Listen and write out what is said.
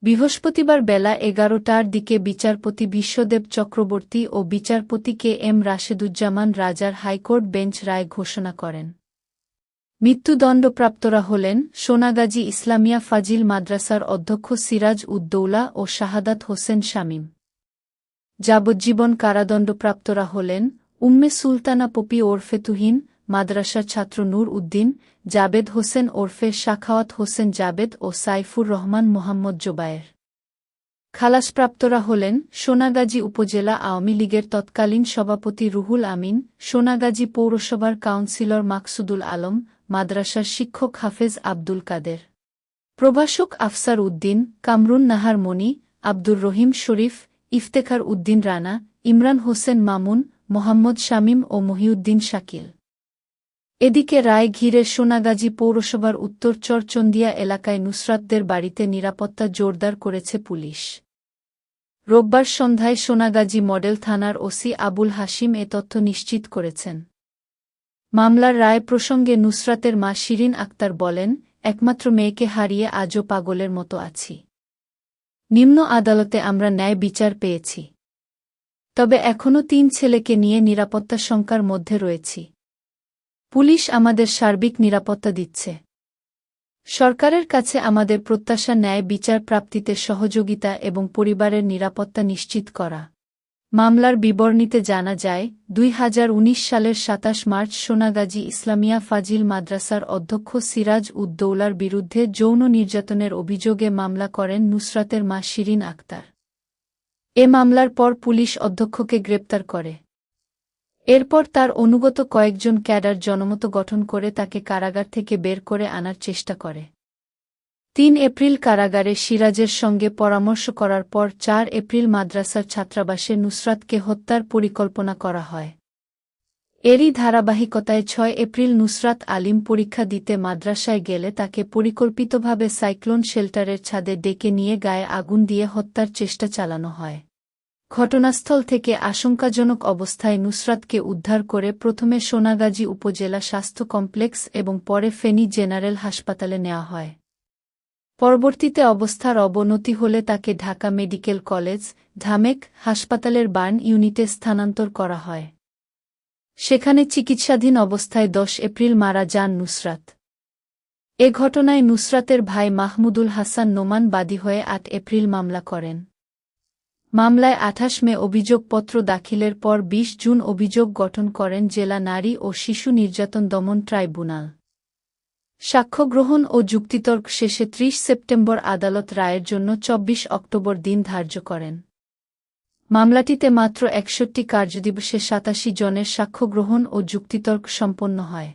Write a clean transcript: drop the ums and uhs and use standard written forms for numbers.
বৃহস্পতিবার বেলা ১১টার দিকে বিচারপতি বিশ্বদেব চক্রবর্তী ও বিচারপতি কে এম রাশেদুজ্জামান রাজার হাইকোর্ট বেঞ্চ রায় ঘোষণা করেন। মৃত্যুদণ্ডপ্রাপ্তরা হলেন সোনাগাজী ইসলামিয়া ফাজিল মাদ্রাসার অধ্যক্ষ সিরাজ উদ্দৌলা ও শাহাদাত হোসেন শামীম। যাবজ্জীবন কারাদণ্ডপ্রাপ্তরা হলেন উম্মে সুলতানা পপি ওরফে তুহিন, মাদ্রাসার ছাত্র নূর উদ্দিন, জাবেদ হোসেন ওরফে সাখাওয়াত হোসেন জাবেদ ও সাইফুর রহমান মোহাম্মদ জোবায়ের। খালাসপ্রাপ্তরা হলেন সোনাগাজী উপজেলা আওয়ামী লীগের তৎকালীন সভাপতি রুহুল আমিন, সোনাগাজী পৌরসভার কাউন্সিলর মাকসুদুল আলম, মাদ্রাসার শিক্ষক হাফেজ আব্দুল কাদের, প্রভাষক আফসার উদ্দিন, কামরুন নাহার মনি, আব্দুর রহিম শরীফ, ইফতেখার উদ্দিন রানা, ইমরান হোসেন মামুন, মোহাম্মদ শামীম ও মহিউদ্দিন শাকিল। এদিকে রায় ঘিরে সোনাগাজী পৌরসভার উত্তর চরচন্দিয়া এলাকায় নুসরাতদের বাড়িতে নিরাপত্তা জোরদার করেছে পুলিশ। রোববার সন্ধ্যায় সোনাগাজী মডেল থানার ওসি আবুল হাশিম এ তথ্য নিশ্চিত করেছেন। মামলার রায় প্রসঙ্গে নুসরাতের মা শিরিন আক্তার বলেন, একমাত্র মেয়েকে হারিয়ে আজও পাগলের মতো আছি। নিম্ন আদালতে আমরা ন্যায় বিচার পেয়েছি, তবে এখনও ৩ ছেলেকে নিয়ে নিরাপত্তা শঙ্কার মধ্যে রয়েছি। পুলিশ আমাদের সার্বিক নিরাপত্তা দিচ্ছে। সরকারের কাছে আমাদের প্রত্যাশা ন্যায় বিচার প্রাপ্তিতে সহযোগিতা এবং পরিবারের নিরাপত্তা নিশ্চিত করা। মামলার বিবরণীতে জানা যায়, ২০১৯ সালের ২৭ মার্চ সোনাগাজী ইসলামিয়া ফাজিল মাদ্রাসার অধ্যক্ষ সিরাজ উদ্দৌলার বিরুদ্ধে যৌন নির্যাতনের অভিযোগে মামলা করেন নুসরাতের মা শিরিন আক্তার। এ মামলার পর পুলিশ অধ্যক্ষকে গ্রেপ্তার করে। এরপর তার অনুগত কয়েকজন ক্যাডার জনমত গঠন করে তাকে কারাগার থেকে বের করে আনার চেষ্টা করে। ৩ এপ্রিল কারাগারে সিরাজের সঙ্গে পরামর্শ করার পর ৪ এপ্রিল মাদ্রাসার ছাত্রাবাসে নুসরাতকে হত্যার পরিকল্পনা করা হয়। এরই ধারাবাহিকতায় ৬ এপ্রিল নুসরাত আলিম পরীক্ষা দিতে মাদ্রাসায় গেলে তাকে পরিকল্পিতভাবে সাইক্লোন শেল্টারের ছাদে ডেকে নিয়ে গায়ে আগুন দিয়ে হত্যার চেষ্টা চালানো হয়। ঘটনাস্থল থেকে আশঙ্কাজনক অবস্থায় নুসরাতকে উদ্ধার করে প্রথমে সোনাগাজী উপজেলা স্বাস্থ্য কমপ্লেক্স এবং পরে ফেনী জেনারেল হাসপাতালে নেওয়া হয়। পরবর্তীতে অবস্থার অবনতি হলে তাকে ঢাকা মেডিকেল কলেজ, ঢামেক হাসপাতালের বার্ন ইউনিটে স্থানান্তর করা হয়। সেখানে চিকিৎসাধীন অবস্থায় ১০ এপ্রিল মারা যান নুসরাত। এ ঘটনায় নুসরাতের ভাই মাহমুদুল হাসান নোমান বাদী হয়ে ৮ এপ্রিল মামলা করেন। মামলায় ২৮ মে অভিযোগপত্র দাখিলের পর ২০ জুন অভিযোগ গঠন করেন জেলা নারী ও শিশু নির্যাতন দমন ট্রাইব্যুনাল। সাক্ষ্য গ্রহণ ও যুক্তিতর্ক শেষে ৩০ সেপ্টেম্বর আদালত রায়ের জন্য ২৪ অক্টোবর দিন ধার্য করেন। মামলাটিতে মাত্র ৬১ কার্যদিবসে ৮৭ জনের সাক্ষ্য গ্রহণ ও যুক্তিতর্ক সম্পন্ন হয়।